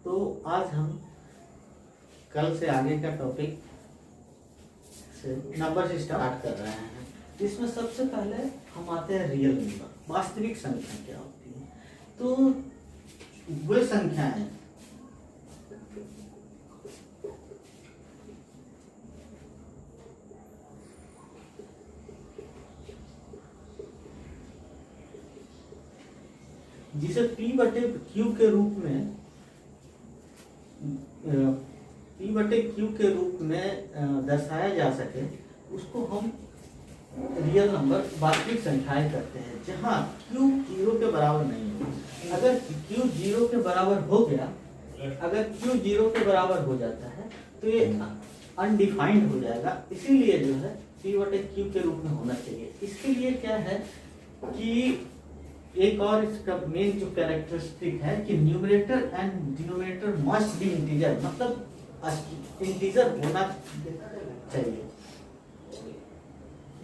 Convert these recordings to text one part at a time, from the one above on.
तो आज हम कल से आगे का टॉपिक से नंबर सिस्टम स्टार्ट कर रहे हैं। इसमें सबसे पहले हम आते हैं रियल नंबर, वास्तविक संख्या क्या होती है। तो वे संख्याएं जिसे P बटे Q के रूप में P बटे Q के रूप में दर्शाया जा सके, उसको हम रियल नंबर वास्तविक संख्याएं करते हैं, जहां Q 0 के बराबर नहीं हो। अगर Q 0 के बराबर हो गया, अगर Q 0 के बराबर हो जाता है तो ये अनडिफाइंड हो जाएगा। इसीलिए जो है P बटे Q के रूप में होना चाहिए। इसके लिए क्या है कि एक और इसका मेन जो कैरेक्टरिस्टिक है कि numerator and denominator must be integer, मतलब इंटीजर होना चाहिए।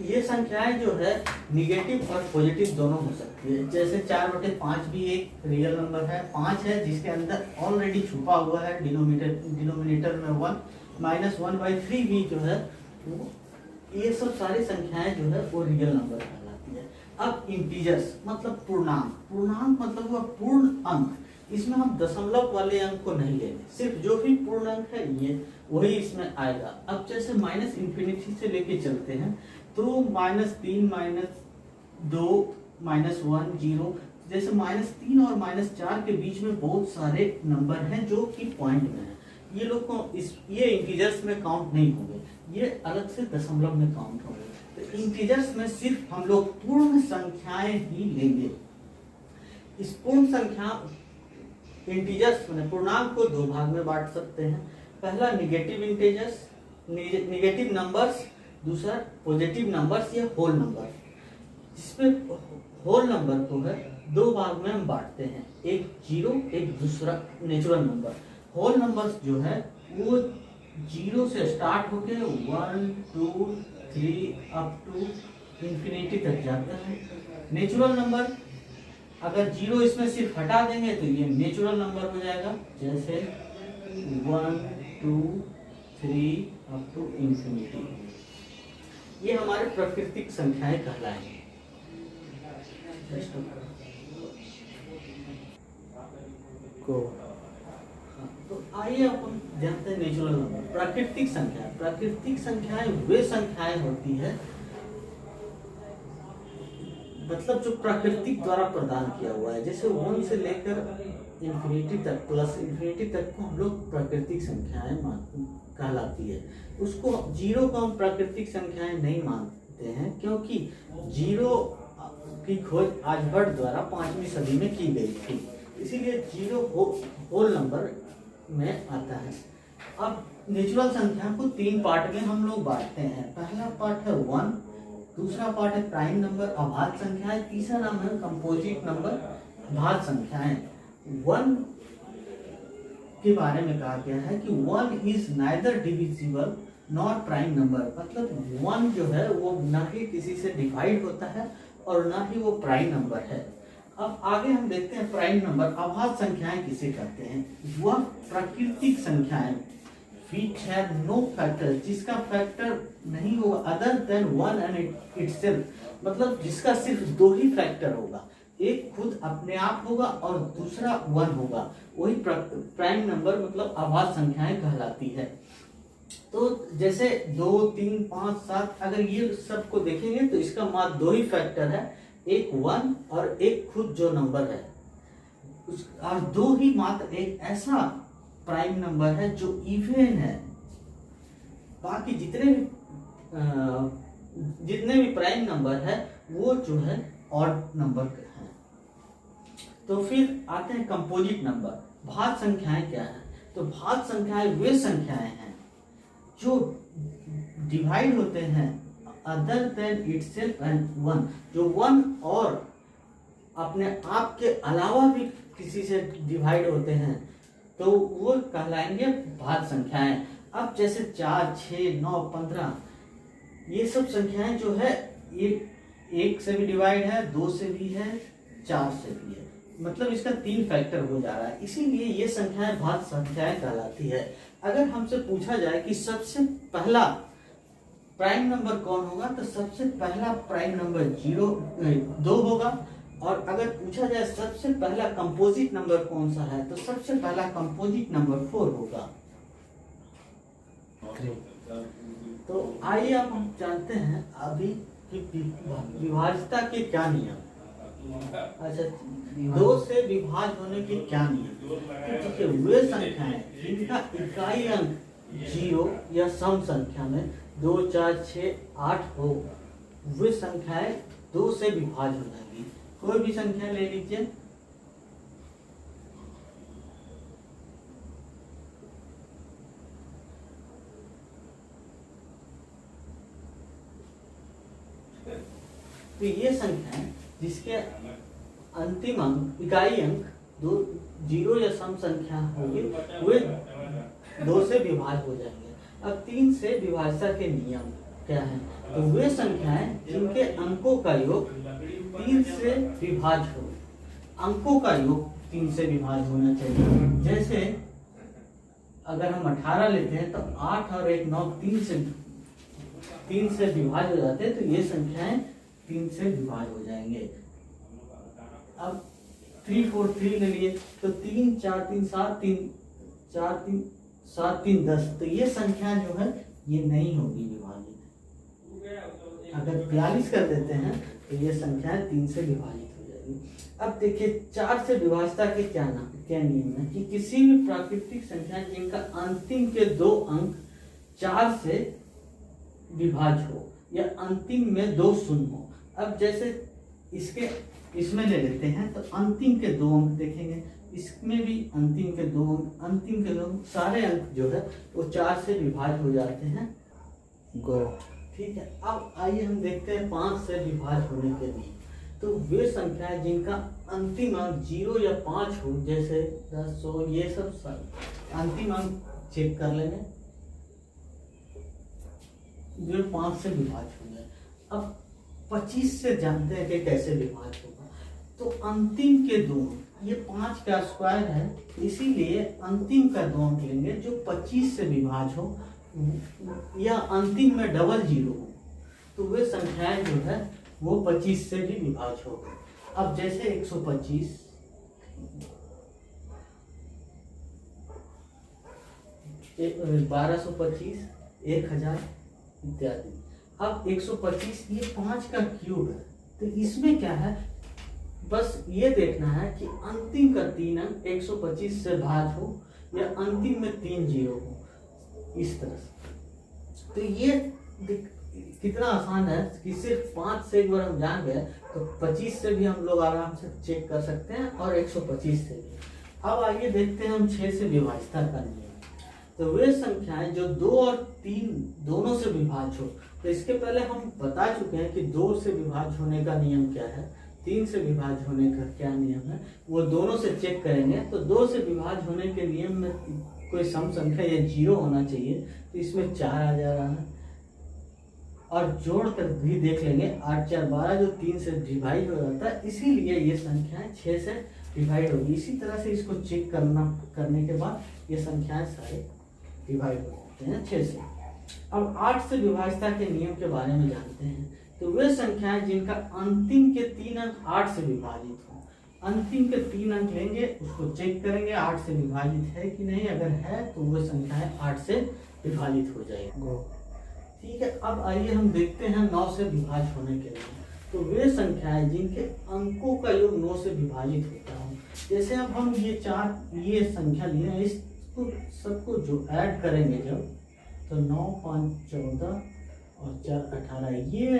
ये संख्याएं जो है निगेटिव और पॉजिटिव दोनों हो सकती है। जैसे 4/5 भी एक रियल नंबर है, 5 है जिसके अंदर ऑलरेडी छुपा हुआ है डिनोमिनेटर में 1, -1/3 भी जो है वो, ये सब सारी संख्याएं जो है वो रियल नंबर कहलाती है। अब इंटीजर्स मतलब पूर्णांक मतलब वह पूर्ण अंक। इसमें हम दशमलव वाले अंक को नहीं लेंगे, सिर्फ जो भी पूर्ण अंक है ये वही इसमें आएगा। अब जैसे -∞ से लेके चलते हैं तो -3, -2, -1, 0, जैसे -3 और -4 के बीच में बहुत सारे नंबर हैं जो कि पॉइंट में है। ये लोग को ये इंटीजर्स में काउंट नहीं होंगे, ये अलग से दशमलव में काउंट होंगे। तो इंटीजर्स में सिर्फ हम लोग पूर्ण संख्याएं ही लेंगे। इस पूर्ण संख्या इंटीजर्स में पूर्णांक को दो भाग में बांट सकते हैं। पहला निगेटिव इंटीजर्स, निगेटिव नंबर्स, दूसरा पॉजिटिव नंबर्स या होल नंबर। जिसमें होल नंबर को है दो भाग में हम बांटते हैं, एक 0, एक दूसरा नेचुरल नंबर। होल नंबर्स जो है वो 0 से स्टार्ट होके 1, 2, 3 अप टू इंफिनिटी तक जाता है। नेचुरल नंबर अगर 0 इसमें सिर्फ हटा देंगे तो ये नेचुरल नंबर हो जाएगा, जैसे 1, 2, 3 अप टू इंफिनिटी। ये हमारे प्राकृतिक संख्याएं कहलाएंगे। तो आइए अपन जानते हैं नेचुरल नंबर, प्राकृतिक संख्या। प्राकृतिक संख्याएं वे संख्याएं होती है, मतलब जो प्राकृतिक द्वारा प्रदान किया हुआ है। जैसे 1 से लेकर इंफिनिटी तक, प्लस इंफिनिटी तक को हम लोग प्राकृतिक संख्याएं कहलाती है। उसको 0 को हम प्राकृतिक संख्याएं नहीं मानते हैं, क्योंकि 0 की खोज आर्यभट्ट द्वारा 5वीं सदी में की गई थी, इसीलिए 0 होल नंबर में आता है। अब नेचुरल संख्या को 3 पार्ट में हम लोग बांटते हैं। पहला पार्ट है 1, दूसरा पार्ट है प्राइम नंबर अभाज्य संख्याएं, तीसरा नाम है कंपोजिट नंबर भाज्य संख्याएं। 1 के बारे में कहा गया है कि 1 is neither divisible nor prime number, मतलब 1 जो है वो ना ही किसी से डिवाइड होता है और ना ही वो प्राइम नंबर है। अब आगे हम देखते हैं प्राइम नंबर अभाज्य संख्याएं किसे कहते हैं। वह प्राकृतिक संख्याएं which have no factor, जिसका फैक्टर नहीं होगा अदर देन 1 एंड इटसेल्फ, मतलब जिसका सिर्फ 2 ही फैक्टर होगा, एक खुद अपने आप होगा और दूसरा 1 होगा, वही प्राइम नंबर मतलब अभाज्य संख्याएं कहलाती है। तो जैसे 2, 3, 5, 7 अगर ये सब को देखेंगे तो इसका मात्र 2 ही फैक्टर है, एक 1 और एक खुद जो नंबर है, और 2 ही मात्र एक ऐसा प्राइम नंबर है जो इवन है। बाकी जितने भी प्राइम नंबर है वो जो है ऑड नंबर है। तो फिर आते हैं कंपोजिट नंबर, भाज्य संख्याएं क्या है। तो भाज्य संख्याएं वे संख्याएं हैं जो डिवाइड होते हैं अदर देन इटसेल्फ एंड 1, जो 1 और अपने आप के अलावा भी किसी से डिवाइड होते हैं, तो वो कहलाएंगे भाज्य संख्याएं। अब जैसे 4, 6, 9, 15 ये सब संख्याएं जो है ये 1 से भी डिवाइड है, 2 से भी है, 4 से भी है। मतलब इसका 3 फैक्टर हो जा रहा है, इसीलिए ये संख्याएं भाज्य संख्याएं कहलाती है। अगर हमसे पूछा जाए कि सबसे पहला प्राइम नंबर कौन होगा, तो सबसे पहला प्राइम नंबर 2 होगा। और अगर पूछा जाए सबसे पहला कंपोजिट नंबर कौन सा है, तो सबसे पहला कंपोजिट नंबर 4 होगा। तो आइए अब हम जानते हैं अभी कि विभाज्यता के क्या नियम। अच्छा, 2 से विभाज्य होने के क्या नियम। देखिए, वे संख्याएं जिनका इकाई अंक 0 या सम संख्या में 2, 4, 6, 8 हो, वे संख्याएं 2 से विभाज्य हो जाएंगी। कोई भी संख्या ले लीजिए, तो ये संख्याएं जिसके अंतिम अंक इकाई अंक 2, 0 या सम संख्या होगी, वे 2 से विभाज्य हो जाएंगे। अब 3 से विभाज्यता के नियम क्या है, तो वे संख्याएं जिनके अंकों का योग 3 से विभाज्य हो, अंकों का योग 3 से विभाज्य होना चाहिए। जैसे अगर हम 18 लेते हैं तो 8 और 1 9 3 से विभाज्य हो जाते हैं, तो ये संख्याएं 3 से विभाज्य हो जाएंगे। अब 3 4 3 ले लिए तो 3 4 3 7 3 4 3 7 3 10, तो ये संख्या जो है ये नहीं होगी विभाजित। अगर 42 कर देते हैं तो ये संख्या 3 से विभाजित हो जाएगी। अब देखिए 4 से विभाज्यता के क्या नियम है कि किसी भी प्राकृतिक संख्या जिनका अंतिम के 2 अंक 4 से विभाज्य हो या अंतिम में 2 शून्य हो। अब जैसे इसमें ले लेते हैं तो अंतिम के 2 अंक देखेंगे, इसमें भी अंतिम के 2 अंक, सारे अंक जो है वो 4 से विभाज्य हो जाते हैं। ठीक है, अब आइए हम देखते हैं 5 से विभाज्य होने के लिए। तो वे संख्याएं जिनका अंतिम अंक 0 या 5 हो, जैसे 10 100 ये सब अंतिम अंक चेक कर लेंगे जो 5 से विभाज्य हो जाए। अब 25 से जानते हैं कि कैसे विभाज्य होगा। तो अंतिम के 2 ये 5 का स्क्वायर है, इसीलिए अंतिम का 2 अंक लेंगे जो 25 से विभाज्य हो या अंतिम में डबल 0 हो, तो वे संख्याएं जो है वो 25 से भी विभाज्य हो। अब जैसे 125 1225 1000 इत्यादि। अब 125 ये 5 का क्यूब है, तो इसमें क्या है, बस ये देखना है कि अंतिम का 3 अंक 125 से भाज्य हो या अंतिम में 3 0 हो, इस तरह से। तो ये कितना आसान है कि सिर्फ 5 से एक बार हम जान गए तो 25 से भी हम लोग आराम से चेक कर सकते हैं और 125 से भी। अब आइए देखते हैं हम 6 से विभाज्यता का नियम। तो वे संख्याएं जो 2 और 3 दोनों से विभाज्य हो, तो इसके पहले हम बता चुके हैं कि 2 से विभाज्य होने का नियम क्या है, 3 से विभाज्य होने का क्या नियम है, वो दोनों से चेक करेंगे। तो 2 से विभाज्य होने के नियम में कोई सम संख्या या 0 होना चाहिए, तो इसमें 4 आ जा रहा है। और जोड़ कर भी देख लेंगे, 8 4 12 जो 3 से डिवाइड हो जाता है, इसीलिए ये संख्याएं 6 से डिवाइड होगी। इसी तरह से इसको चेक करने के बाद ये संख्याएं सारे डिवाइड हो जाते हैं 6 से। अब 8 से विभाज्यता के नियम के बारे में जानते हैं। तो वे संख्याएं जिनका अंतिम के 3 अंक 8 से विभाजित हो, अंतिम के 3 अंक लेंगे, उसको चेक करेंगे 8 से विभाजित है कि नहीं, अगर है तो वो संख्याएं 8 से विभाजित हो जाएगी। ठीक है, अब आइए हम देखते हैं 9 से विभाज्य होने के लिए। तो वे संख्याएं जिनके अंकों का योग 9 से विभाजित होता है, जैसे अब हम ये संख्या लिए हैं, इसको सबको जो ऐड करेंगे जब, तो 9 5 14 और 4 18, ये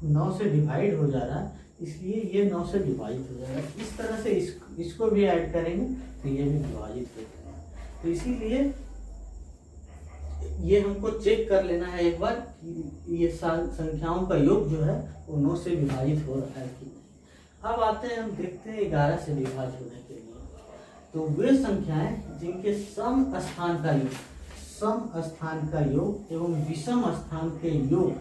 9 से डिवाइड हो जा रहा है, इसलिए ये 9 से विभाजित हो जाएगा। इस तरह से इसको भी ऐड करेंगे तो ये भी विभाजित होता है। तो इसीलिए ये हमको चेक कर लेना है एक बार कि ये संख्याओं का योग जो है वो 9 से विभाजित हो रहा है कि नहीं। अब आते हैं, हम देखते हैं 11 से विभाज्य होने के लिए। तो वे संख्याएं जिनके सम स्थान का योग एवं विषम स्थान के योग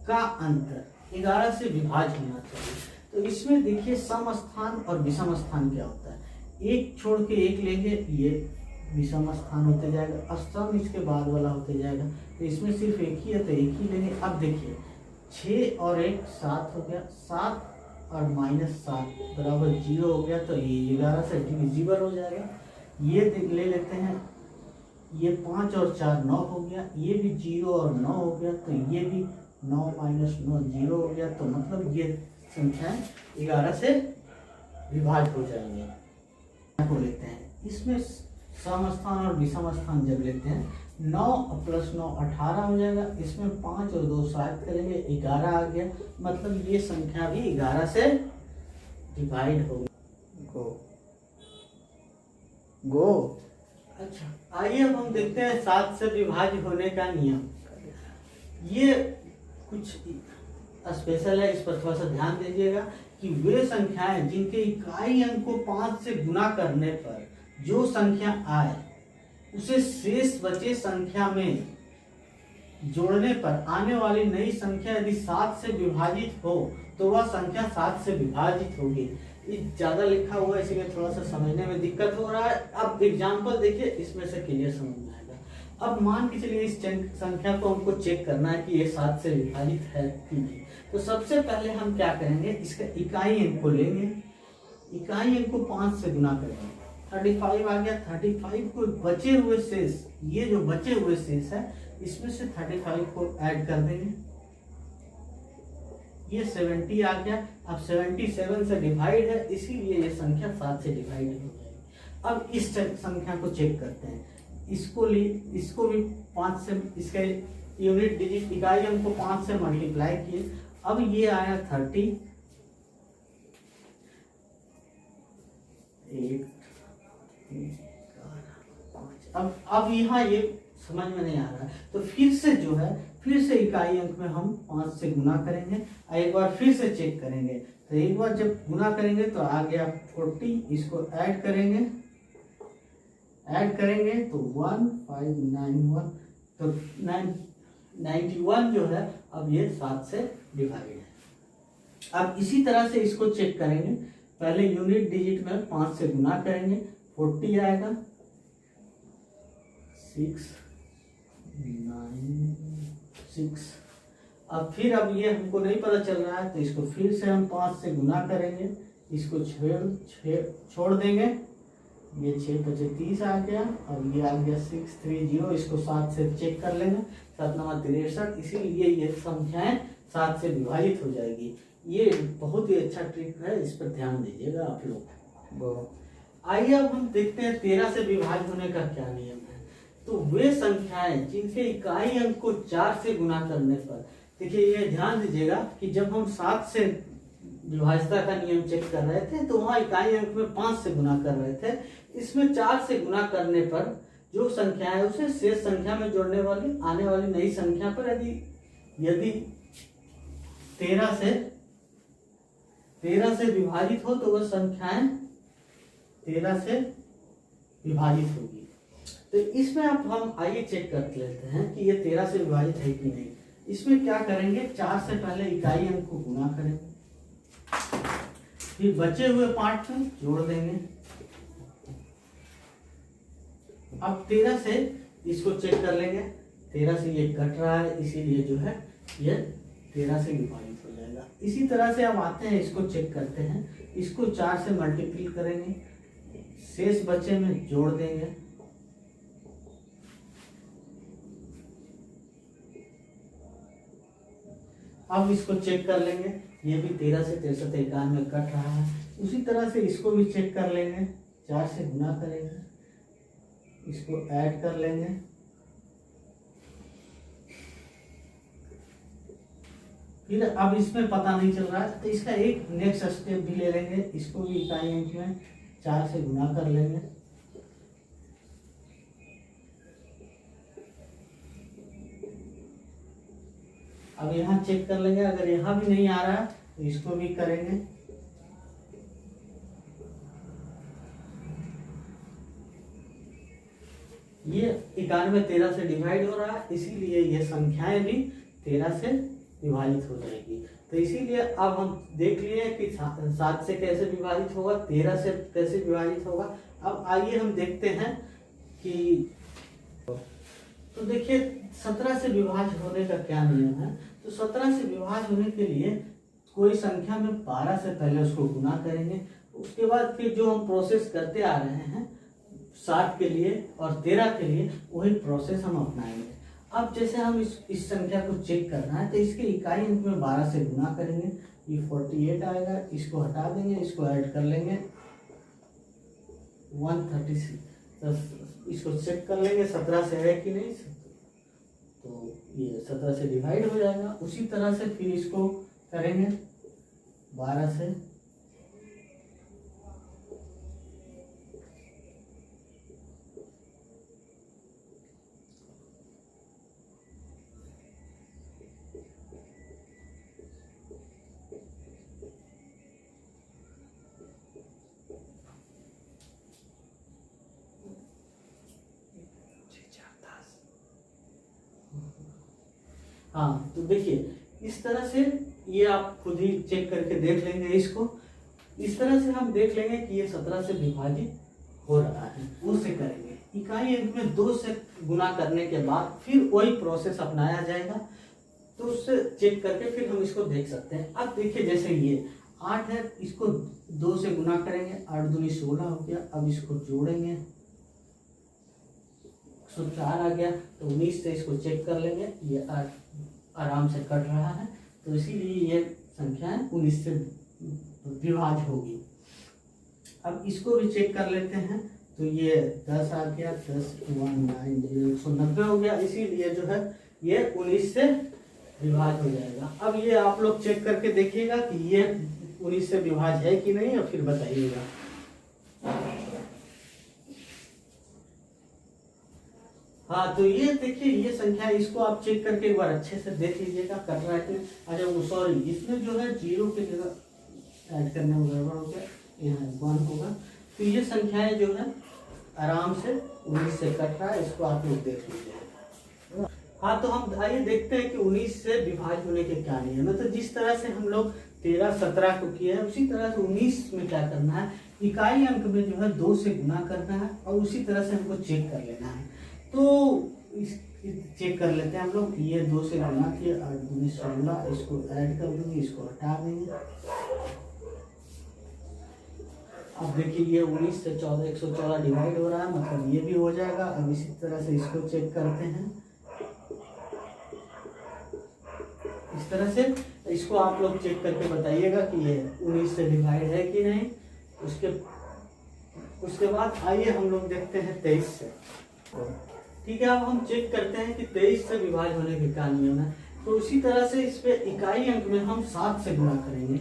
का अंतर 11 से विभाज्य होना चाहिए। तो इसमें देखिए सम स्थान और विषम स्थान क्या होता है, एक छोड़ के एक लेंगे, ये विषम स्थान होते जाएगा, सम इसके बाद वाला होते जाएगा, तो इसमें सिर्फ एक ही है तो एक ही लेंगे। अब देखिए 6 और 1 7 हो गया, 7 और -7 बराबर 0 हो गया, तो ये 11 से डिविजिबल हो जाएगा। ये ले लेते हैं, ये 5 और 4 9 हो गया, ये भी 0 और 9 हो गया, तो ये भी 9 - 9 0 हो गया, तो मतलब ये संख्याएं 11 से विभाज्य हो जाएंगे। को लेते हैं, इसमें सम स्थान और विषम स्थान जब लेते हैं 9 + 9 18 हो जाएगा, इसमें 5 और 2 7 करेंगे 11 आ गया, मतलब ये संख्या भी 11 से डिवाइड हो गो। अच्छा, आइए अब हम देखते हैं 7 से विभाज्य होने का नियम। ये कुछ स्पेशल है, इस पर थोड़ा सा ध्यान दीजिएगा कि वे संख्याएं जिनके इकाई अंक को 5 से गुना करने पर जो संख्या आए उसे शेष बचे संख्या में जोड़ने पर आने वाली नई संख्या यदि 7 से विभाजित हो तो वह संख्या 7 से विभाजित होगी। ये ज्यादा लिखा हुआ है इसीलिए थोड़ा सा समझने में दिक्कत हो रहा है। अब एग्जांपल देखिए, इसमें से क्लियर समझ में आएगा। अब मान के चलिए इस संख्या को हमको चेक करना है कि ये 7 से विभाजित है कि नहीं। तो सबसे पहले हम क्या करेंगे, इसका इकाई अंक को लेंगे, इकाई अंक को 5 से गुना करेंगे, 35 आ गया। 35 को बचे हुए शेष, ये जो बचे हुए शेष है इसमें से 35 को ऐड कर देंगे, ये 70 आ गया। अब 77 से डिवाइड है इसीलिए ये संख्या 7 से डिवाइड हो जाएगी। अब इस संख्या को चेक करते हैं, इसको भी 5 से, इसके यूनिट डिजिट इकाई अंक को 5 से मल्टीप्लाई किए, अब ये आया 30, 8 अब यहाँ ये समझ में नहीं आ रहा है, तो फिर से जो है फिर से इकाई अंक में हम 5 से गुना करेंगे, एक बार फिर से चेक करेंगे। तो एक बार जब गुना करेंगे तो आ गया 40, इसको ऐड करेंगे तो 1591, तो 91 जो है अब ये 7 से डिवाइड है। अब इसी तरह से इसको चेक करेंगे, पहले यूनिट डिजिट में 5 से गुना करेंगे, 40 आएगा, 6 9 6। अब फिर अब ये हमको नहीं पता चल रहा है तो इसको फिर से हम 5 से गुना करेंगे, इसको छोड़ देंगे, ये 6 × 5 = 30 आ गया, और ये आ गया 630, इसको 7 से चेक कर लेंगे, 7 × 9 = 63, इसीलिए ये संख्याएं 7 से विभाजित हो जाएगी। ये बहुत ही अच्छा ट्रिक है, इस पर ध्यान दीजिएगा आप लोग। आइए अब हम देखते हैं 13 से विभाज्य होने का क्या नियम है। तो वे संख्याएं जिनके इकाई अंक को 4 से गुना करने पर, देखिए ये ध्यान दीजिएगा कि जब हम 7 से विभाज्यता का नियम चेक कर रहे थे तो वहां इकाई अंक में 5 से गुना कर रहे थे, इसमें 4 से गुना करने पर जो संख्या है उसे शेष संख्या में जोड़ने वाली आने वाली नई संख्या पर यदि 13 से विभाजित हो तो वह संख्याएं 13 से विभाजित होगी। तो इसमें अब हम आइए चेक कर लेते हैं कि ये 13 से विभाजित है कि नहीं। इसमें क्या करेंगे, 4 से पहले इकाई अंक को गुना करेंगे, फिर बचे हुए पार्ट में जोड़ देंगे। अब 13 से इसको चेक कर लेंगे, 13 से ये कट रहा है इसीलिए जो है ये 13 से विभाजित हो जाएगा। इसी तरह से अब आते हैं, इसको चेक करते हैं, इसको 4 से मल्टीप्लाई करेंगे, शेष बचे में जोड़ देंगे, अब इसको चेक कर लेंगे, ये भी 13 से 63 91 कट रहा है। उसी तरह से इसको भी चेक कर लेंगे, 4 से गुना करेंगे, इसको ऐड कर लेंगे, फिर अब इसमें पता नहीं चल रहा है तो इसका एक नेक्स्ट स्टेप भी ले लेंगे, इसको भी इकाई अंक में 4 से गुना कर लेंगे, अब यहाँ चेक कर लेंगे, अगर यहाँ भी नहीं आ रहा तो इसको भी करेंगे, ये 91 13 से डिवाइड हो रहा है इसीलिए ये संख्याएं भी 13 से विभाजित हो जाएगी। तो इसीलिए अब हम देख लिए कि 7 से कैसे विभाजित होगा, 13 से कैसे विभाजित होगा। अब आइए हम देखते हैं कि तो देखिए 17 से विभाज्य होने का क्या नियम है। तो 17 से विभाज्य होने के लिए कोई संख्या में 12 से पहले उसको गुना करेंगे, उसके बाद फिर जो हम प्रोसेस करते आ रहे हैं 7 के लिए और 13 के लिए वही प्रोसेस हम अपनाएंगे। अब जैसे हम इस संख्या को चेक करना है तो इसके इकाई अंक में 12 से गुना करेंगे, ये 48 आएगा, इसको हटा देंगे, इसको ऐड कर लेंगे 136। तो इसको चेक कर लेंगे 17 से है कि नहीं, तो ये 17 से डिवाइड हो जाएगा। उसी तरह से फिर इसको करेंगे 12 से, हाँ तो देखिए इस तरह से ये आप खुद ही चेक करके देख लेंगे। इसको इस तरह से हम देख लेंगे कि ये 17 से विभाजित हो रहा है, उससे करेंगे। इकाई अंक में 2 से गुना करने के बाद फिर वही प्रोसेस अपनाया जाएगा, तो उससे चेक करके फिर हम इसको देख सकते हैं। अब देखिए जैसे ये 8 है, इसको 2 से गुना करेंगे, 8 दूनी 16 हो गया। अब इसको जोड़ेंगे 104 आ गया, तो 19 से इसको चेक कर लेंगे, ये आराम से कट रहा है, तो इसीलिए ये संख्या 19 से विभाज्य होगी। अब इसको भी चेक कर लेते हैं, तो ये 10 आ गया, 10 190 190 हो गया, इसीलिए जो है ये 19 से विभाज्य हो जाएगा। अब ये आप लोग चेक करके देखिएगा कि ये 19 से विभाज्य है कि नहीं, और फिर बताइएगा। हाँ तो ये देखिए ये संख्या, इसको आप चेक करके एक बार अच्छे से देख लीजिएगा कर रहा है कि। अच्छा वो सॉरी, इसमें जो है 0 की जगह ऐड करने में गड़बड़ हो गया, यहाँ 1 होगा। तो ये संख्याएं जो है आराम से 19 से कट रहा है, इसको आप लोग देख लीजिए। हाँ तो हम आइए देखते हैं कि 19 से विभाज्य होने के क्या नियम है। तो जिस तरह से हम लोग 13 17 को किए हैं, उसी तरह से 19 में क्या करना है, इकाई अंक में जो है 2 से गुना करना है, और उसी तरह से हमको चेक कर लेना है। तो चेक कर लेते हैं हम लोग, ये 2 से गुना किए, 8 दूनी 16, इसको ऐड कर देंगे, इसको हटा देंगे। अब देखिए ये 19 से 114 डिवाइड हो रहा है, मतलब ये भी हो जाएगा। अब इसी तरह से इसको चेक करते हैं, इस तरह से इसको आप लोग चेक करके बताइएगा कि ये 19 से डिवाइड है कि नहीं। उसके बाद आइए हम लोग देखते हैं 23 से। ठीक है, अब हम चेक करते हैं कि 23 से विभाज्य होने के क्या नियम है। तो उसी तरह से इस पे इकाई अंक में हम 7 से गुना करेंगे,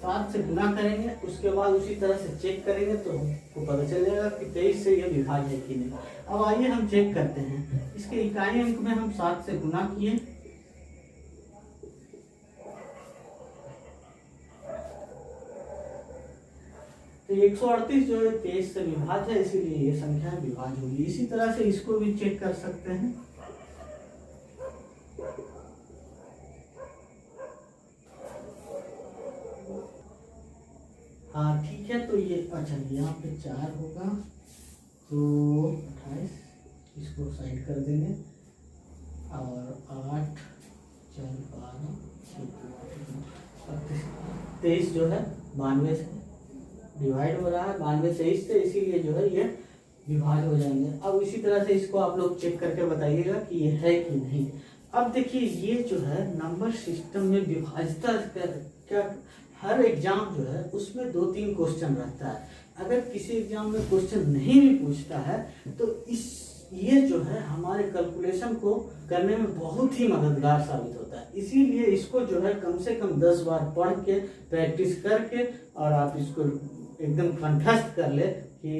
7 से गुना करेंगे, उसके बाद उसी तरह से चेक करेंगे, तो हमको पता चल जाएगा कि 23 से यह विभाज्य है कि नहीं। अब आइए हम चेक करते हैं, इसके इकाई अंक में हम 7 से गुना किए, तो 138 जो है 23 से विभाज्य है, इसीलिए ये संख्या विभाज्य होगी। इसी तरह से इसको भी चेक कर सकते हैं। हाँ ठीक है, तो ये अच्छा यहाँ पे 4 होगा, तो 28, इसको साइड कर देंगे, और 8 4 12 23 जो है 92 से डिवाइड हो रहा है, 92 से इससे, इसीलिए जो है ये विभाज्य हो जाएंगे। अब इसी तरह से इसको आप लोग चेक करके बताइएगा कि ये है कि नहीं। अब देखिए ये जो है नंबर सिस्टम में विभाज्यता क्या, हर एग्जाम जो है उसमें 2-3 क्वेश्चन रहता है। अगर किसी एग्जाम में क्वेश्चन नहीं भी पूछता है तो ये जो है हमारे कैलकुलेशन को करने में बहुत ही मददगार साबित होता है। इसीलिए इसको जो है कम से कम 10 बार पढ़ के प्रैक्टिस करके, और आप इसको एकदम कंठस्थ कर ले कि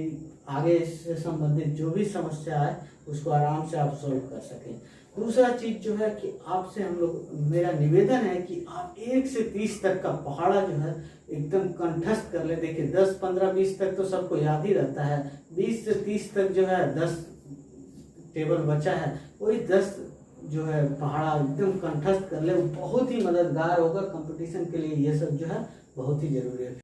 आगे इससे संबंधित जो भी समस्या है उसको आराम से आप सॉल्व कर सकें। दूसरा चीज जो है कि आपसे हम लोग, मेरा निवेदन है कि आप 1 से 30 तक का पहाड़ा जो है एकदम कंठस्थ कर ले। देखिए 10 15 20 तक तो सबको याद ही रहता है, 20 से 30 तक जो है 10 टेबल बचा है, वही 10 जो है पहाड़ा एकदम कंठस्थ कर ले, बहुत ही मददगार होगा कंपटीशन के लिए। ये सब जो है बहुत ही जरूरी है।